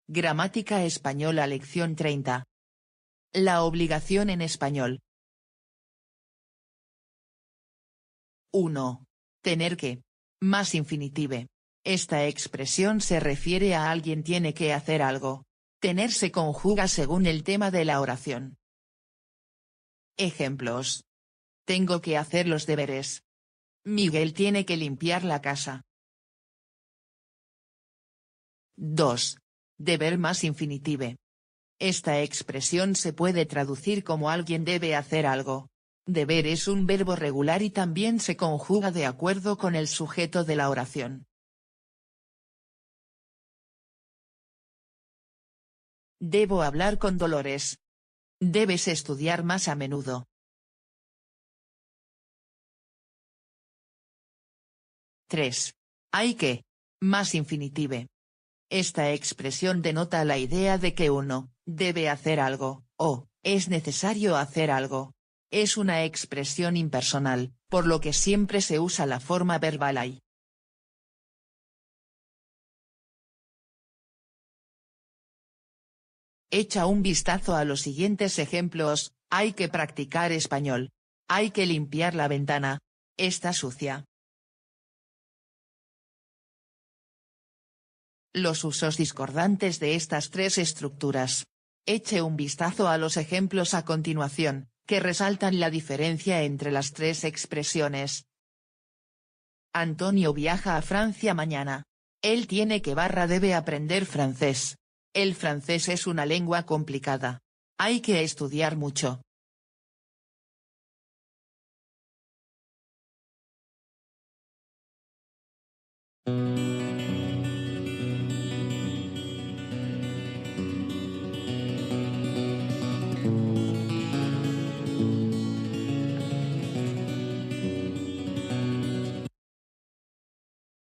Gramática española lección 30. La obligación en español. 1. Tener que. Más infinitive. Esta expresión se refiere a alguien tiene que hacer algo. Tener se conjuga según el tema de la oración. Ejemplos. Tengo que hacer los deberes. Miguel tiene que limpiar la casa. 2. Deber más infinitive. Esta expresión se puede traducir como alguien debe hacer algo. Deber es un verbo regular y también se conjuga de acuerdo con el sujeto de la oración. Debo hablar con Dolores. Debes estudiar más a menudo. 3. Hay que. Más infinitive. Esta expresión denota la idea de que uno debe hacer algo, o es necesario hacer algo. Es una expresión impersonal, por lo que siempre se usa la forma verbal hay. Echa un vistazo a los siguientes ejemplos. Hay que practicar español. Hay que limpiar la ventana. Está sucia. Los usos discordantes de estas tres estructuras. Eche un vistazo a los ejemplos a continuación, que resaltan la diferencia entre las tres expresiones. Antonio viaja a Francia mañana. Él tiene que debe aprender francés. El francés es una lengua complicada. Hay que estudiar mucho.